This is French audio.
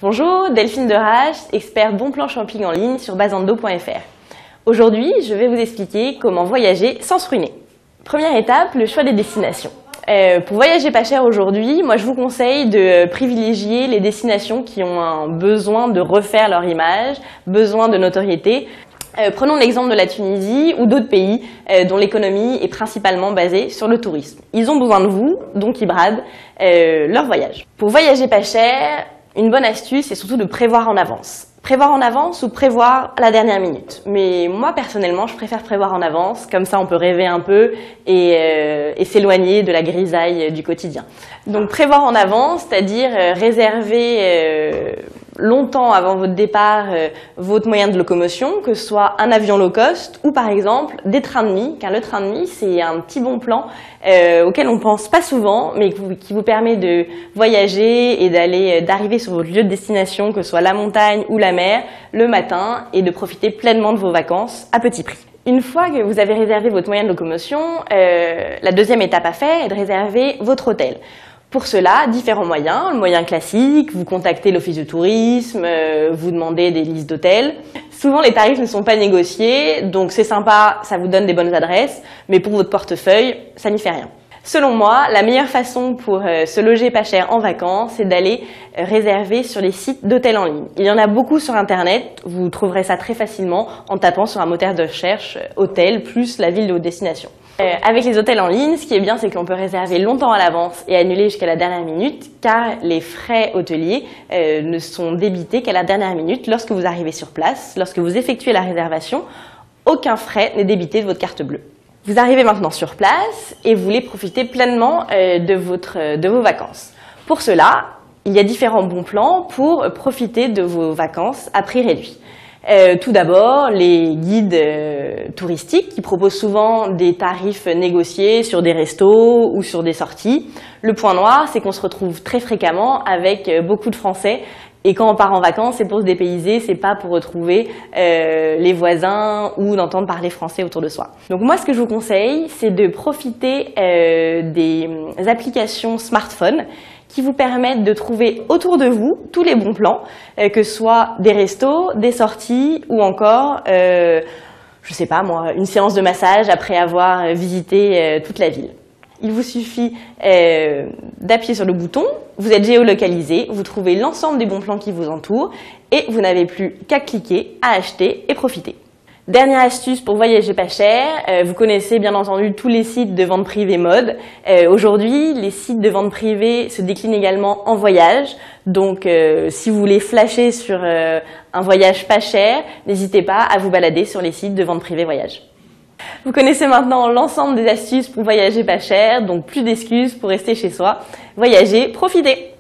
Bonjour, Delphine Derache, experte bon plan camping en ligne sur basando.fr. Aujourd'hui, je vais vous expliquer comment voyager sans se ruiner. Première étape, le choix des destinations. Pour voyager pas cher aujourd'hui, moi je vous conseille de privilégier les destinations qui ont un besoin de refaire leur image, besoin de notoriété. Prenons l'exemple de la Tunisie ou d'autres pays dont l'économie est principalement basée sur le tourisme. Ils ont besoin de vous, donc ils bradent leur voyage. Pour voyager pas cher, une bonne astuce, c'est surtout de prévoir en avance. Prévoir en avance ou prévoir à la dernière minute. Mais moi, personnellement, je préfère prévoir en avance. Comme ça, on peut rêver un peu et s'éloigner de la grisaille du quotidien. Donc, prévoir en avance, c'est-à-dire réserver longtemps avant votre départ votre moyen de locomotion, que ce soit un avion low cost ou par exemple des trains de nuit, car le train de nuit c'est un petit bon plan auquel on pense pas souvent, mais qui vous permet de voyager et d'arriver sur votre lieu de destination, que ce soit la montagne ou la mer, le matin et de profiter pleinement de vos vacances à petit prix. Une fois que vous avez réservé votre moyen de locomotion, la deuxième étape à faire est de réserver votre hôtel. Pour cela, différents moyens. Le moyen classique, vous contactez l'office de tourisme, vous demandez des listes d'hôtels. Souvent, les tarifs ne sont pas négociés, donc c'est sympa, ça vous donne des bonnes adresses, mais pour votre portefeuille, ça n'y fait rien. Selon moi, la meilleure façon pour se loger pas cher en vacances, c'est d'aller réserver sur les sites d'hôtels en ligne. Il y en a beaucoup sur Internet, vous trouverez ça très facilement en tapant sur un moteur de recherche « hôtel » plus la ville de votre destination. Avec les hôtels en ligne, ce qui est bien, c'est qu'on peut réserver longtemps à l'avance et annuler jusqu'à la dernière minute, car les frais hôteliers ne sont débités qu'à la dernière minute lorsque vous arrivez sur place. Lorsque vous effectuez la réservation, aucun frais n'est débité de votre carte bleue. Vous arrivez maintenant sur place et vous voulez profiter pleinement de vos vacances. Pour cela, il y a différents bons plans pour profiter de vos vacances à prix réduit. Tout d'abord, les guides touristiques qui proposent souvent des tarifs négociés sur des restos ou sur des sorties. Le point noir, c'est qu'on se retrouve très fréquemment avec beaucoup de Français. Et quand on part en vacances, c'est pour se dépayser, c'est pas pour retrouver les voisins ou d'entendre parler français autour de soi. Donc moi, ce que je vous conseille, c'est de profiter des applications smartphone qui vous permettent de trouver autour de vous tous les bons plans, que ce soit des restos, des sorties ou encore, je sais pas moi, une séance de massage après avoir visité toute la ville. Il vous suffit d'appuyer sur le bouton, vous êtes géolocalisé, vous trouvez l'ensemble des bons plans qui vous entourent et vous n'avez plus qu'à cliquer, à acheter et profiter. Dernière astuce pour voyager pas cher, vous connaissez bien entendu tous les sites de vente privée mode. Aujourd'hui, les sites de vente privée se déclinent également en voyage. Donc, si vous voulez flasher sur un voyage pas cher, n'hésitez pas à vous balader sur les sites de vente privée voyage. Vous connaissez maintenant l'ensemble des astuces pour voyager pas cher, donc plus d'excuses pour rester chez soi. Voyagez, profitez!